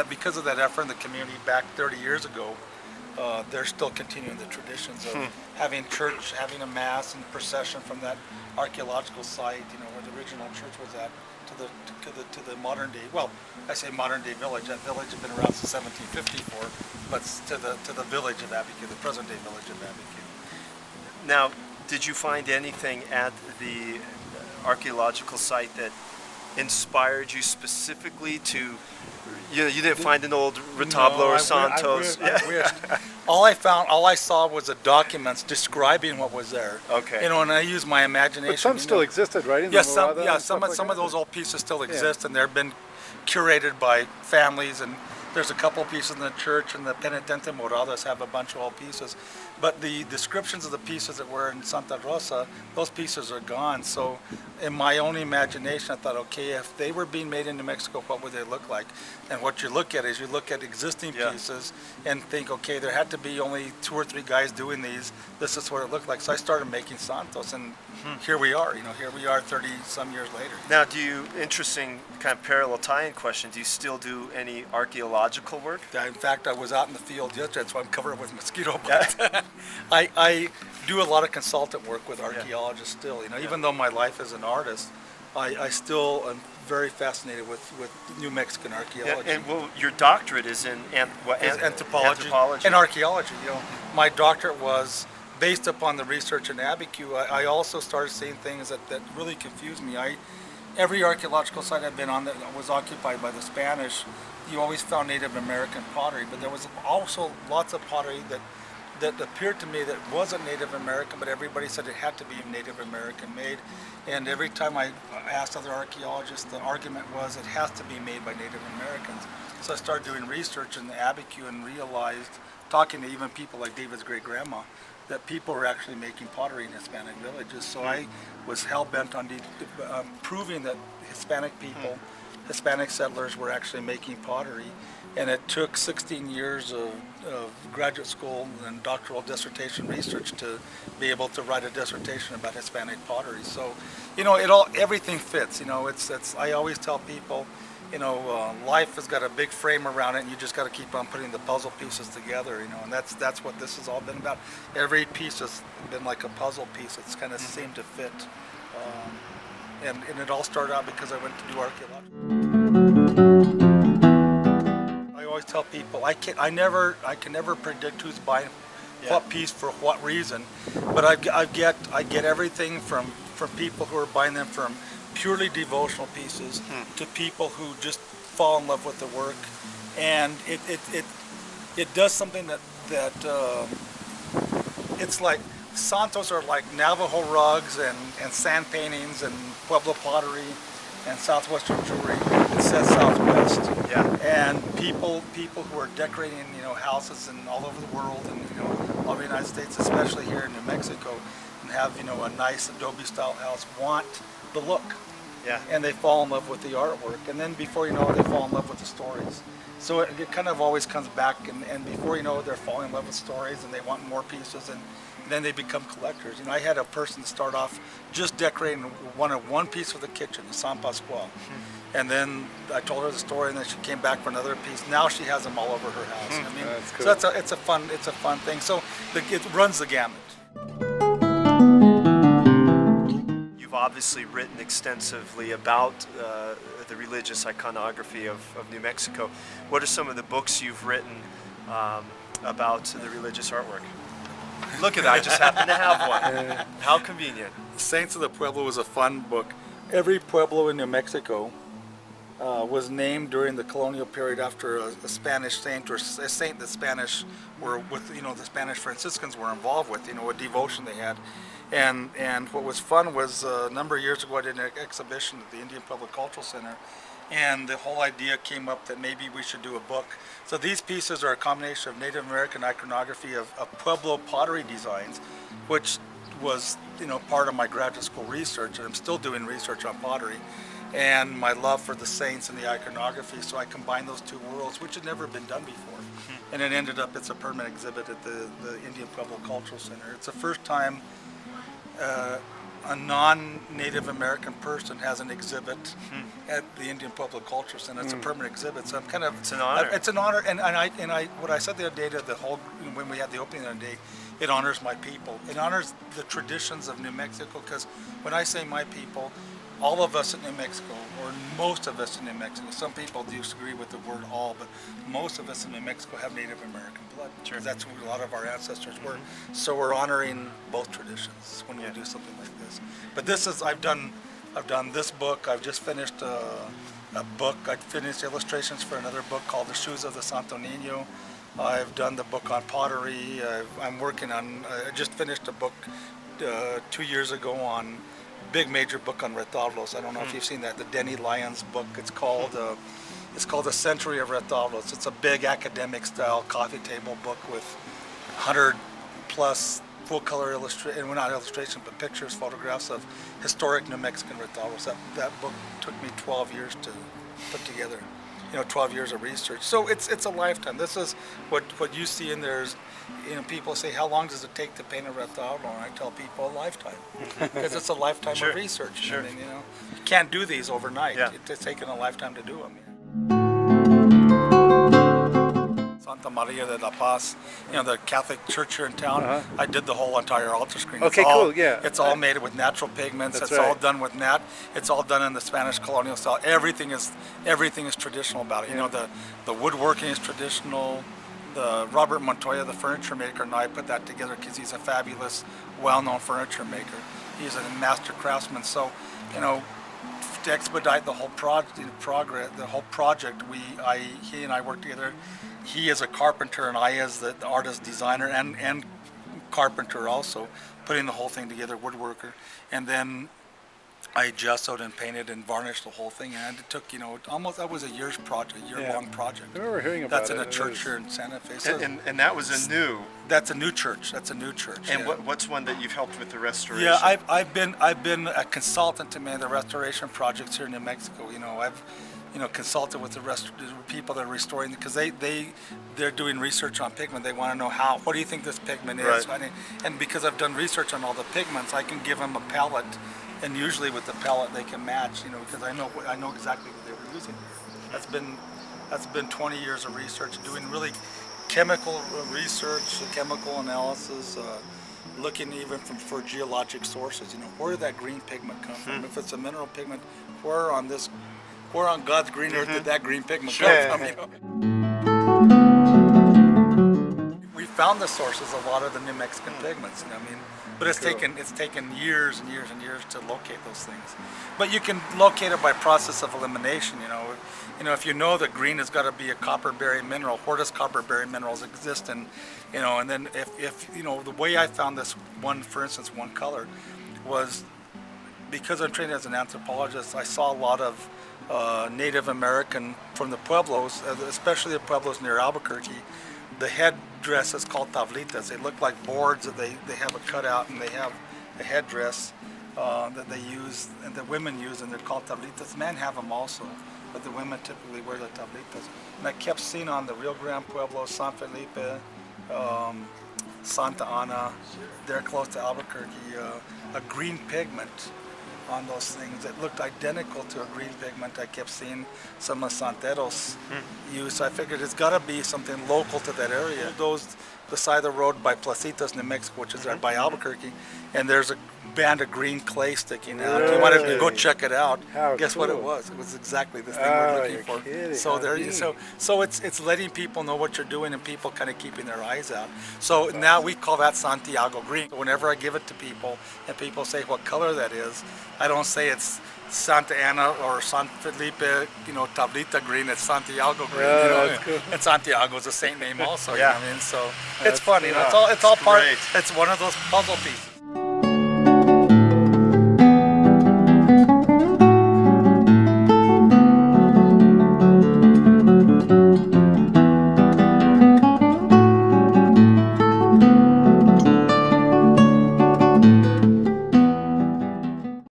because of that effort in the community back 30 years ago, they're still continuing the traditions of having church, having a mass and procession from that archaeological site, where the original church was at, to the modern day. Well, I say modern day village. That village had been around since 1754, but to the village of Abiquiu, the present day village of Abiquiu. Now, did you find anything at the archaeological site that inspired you specifically to? You didn't find an old retablo or santos? I wished. All I saw was the documents describing what was there. Okay. And I used my imagination. But some still existed, right? Yes, some of those old pieces still exist, and they've been curated by families. And there's a couple pieces in the church, and the Penitente Moradas have a bunch of old pieces. But the descriptions of the pieces that were in Santa Rosa, those pieces are gone. So in my own imagination, I thought, okay, if they were being made in New Mexico, what would they look like? And what you look at is you look at existing pieces and think, okay, there had to be only 2 or 3 guys doing these. This is what it looked like. So I started making Santos, and here we are. Here we are 30 some years later. Now, interesting kind of parallel tie-in question, do you still do any archaeological work? In fact, I was out in the field yesterday, so I'm covered with mosquito bites. I do a lot of consultant work with archaeologists still. Even though my life as an artist, I still am very fascinated with New Mexican archaeology. And your doctorate is in anthropology and archaeology. My doctorate was based upon the research in Abiquiu. I also started seeing things that really confused me. Every archaeological site I've been on that was occupied by the Spanish, you always found Native American pottery, but there was also lots of pottery that appeared to me that wasn't Native American, but everybody said it had to be Native American made. And every time I asked other archaeologists, the argument was it has to be made by Native Americans. So I started doing research in the Abiquiu and realized, talking to even people like David's great-grandma, that people were actually making pottery in Hispanic villages. So I was hell-bent on proving that Hispanic people, Hispanic settlers were actually making pottery. And it took 16 years of graduate school and doctoral dissertation research to be able to write a dissertation about Hispanic pottery. So, everything fits. I always tell people, life has got a big frame around it, and you just got to keep on putting the puzzle pieces together. And that's what this has all been about. Every piece has been like a puzzle piece. It's kind of seemed to fit, and it all started out because I went to do archaeology. I always tell people I can never predict who's buying what piece for what reason, but I get everything from people who are buying them from purely devotional pieces to people who just fall in love with the work, and it does something that it's like Santos are like Navajo rugs and sand paintings and Pueblo pottery and southwestern jewelry. It says Southwest. Yeah. And people who are decorating, houses and all over the world and all over the United States, especially here in New Mexico, and have a nice Adobe style house, want the look. Yeah. And they fall in love with the artwork, and then before you know it, they fall in love with the stories. So it kind of always comes back, and before you know it, they're falling in love with stories, and they want more pieces, and then they become collectors. I had a person start off just decorating one piece of the kitchen, the San Pascual, and then I told her the story, and then she came back for another piece. Now she has them all over her house. That's cool. So it's a fun thing. So it runs the gamut. Obviously written extensively about the religious iconography of New Mexico. What are some of the books you've written about the religious artwork? Look at that, I just happen to have one. How convenient. Saints of the Pueblo was a fun book. Every pueblo in New Mexico was named during the colonial period after a Spanish saint or a saint the Spanish were with, the Spanish Franciscans were involved with, a devotion they had. And what was fun was a number of years ago I did an exhibition at the Indian Public Cultural Center, and the whole idea came up that maybe we should do a book. So these pieces are a combination of Native American iconography of Pueblo pottery designs, which was part of my graduate school research, and I'm still doing research on pottery, and my love for the saints and the iconography. So I combined those two worlds, which had never been done before. And it ended up, it's a permanent exhibit at the Indian Pueblo Cultural Center. It's the first time a non-Native American person has an exhibit at the Indian Public Culture Center. It's a permanent exhibit, so I'm kind of. It's an honor. It's an honor, and I what I said the other day to the whole when we had the opening the other day, it honors my people. It honors the traditions of New Mexico, because when I say my people, all of us in New Mexico, or most of us in New Mexico, some people disagree with the word all, but most of us in New Mexico have Native American blood. Sure. That's who a lot of our ancestors were. So we're honoring both traditions when we do something like this. But this is, I've done this book. I've just finished a book. I finished illustrations for another book called The Shoes of the Santo Niño. I've done the book on pottery. I'm working on, I just finished a book 2 years ago on big major book on retablos. I don't know if you've seen that, the Denny Lyons book. It's called The Century of Retablos. It's a big academic style coffee table book with 100 plus full color illustration, well, not illustration, but pictures, photographs of historic New Mexican retablos. That book took me 12 years to put together. 12 years of research. So it's a lifetime. This is what you see in there is, people say, how long does it take to paint a retablo? And I tell people, a lifetime. Because it's a lifetime Sure. of research. Sure. I mean, you can't do these overnight. Yeah. It's taken a lifetime to do them. Santa Maria de la Paz, the Catholic church here in town. I did the whole entire altar screen. Okay, It's all- cool, yeah. It's all made with natural pigments. That's It's all right. done with It's all done in the Spanish colonial style. Everything is traditional about it. The woodworking is traditional. The Robert Montoya, the furniture maker, and I put that together because he's a fabulous, well-known furniture maker. He's a master craftsman. So, to expedite the whole project, he and I worked together. He is a carpenter, and I as the artist designer and carpenter also, putting the whole thing together, woodworker. And then I gessoed and painted and varnished the whole thing, and it took, that was a year's project, year-long project. I remember hearing about That's in it. a church here in Santa Fe. So And that was a new. that's a new church. And yeah. what's one that you've helped with the restoration? Yeah, I've been a consultant to many of the restoration projects here in New Mexico. I've consulted with the people that are restoring, because they're doing research on pigment. They want to know what do you think this pigment is? Right. And because I've done research on all the pigments, I can give them a palette, and usually with the palette they can match. Because I know exactly what they were using. That's been 20 years of research, doing really chemical research, chemical analysis, looking even for geologic sources. Where did that green pigment come from? If it's a mineral pigment, where on God's green earth did that green pigment come from? We found the sources of a lot of the New Mexican pigments. But it's taken years and years and years to locate those things. But you can locate it by process of elimination. If that green has got to be a copper-bearing mineral, where does copper-bearing minerals exist? And then if the way I found this one, for instance, one color, was because I'm trained as an anthropologist. I saw a lot of Native American from the pueblos, especially the pueblos near Albuquerque. The headdress is called tablitas. They look like boards that they have a cutout, and they have a headdress that they use, and the women use, and they're called tablitas. Men have them also, but the women typically wear the tablitas. And I kept seeing on the Rio Grande Pueblo, San Felipe, Santa Ana, they're close to Albuquerque, a green pigment on those things that looked identical to a green pigment I kept seeing some of Santeros use. So I figured it's got to be something local to that area. Those beside the road by Placitas, New Mexico, which is right by Albuquerque, and there's a band of green clay sticking out. If you wanted to go check it out, guess what it was? It was exactly the thing we're looking for. Kidding. So so it's letting people know what you're doing, and people kind of keeping their eyes out. So now we call that Santiago green. Whenever I give it to people and people say what color that is, I don't say it's Santa Ana or San Felipe, Tablita green. It's Santiago green. That's cool. And Santiago is a saint name also. Yeah. So That's it's funny. cool. It's all part. Great. It's one of those puzzle pieces.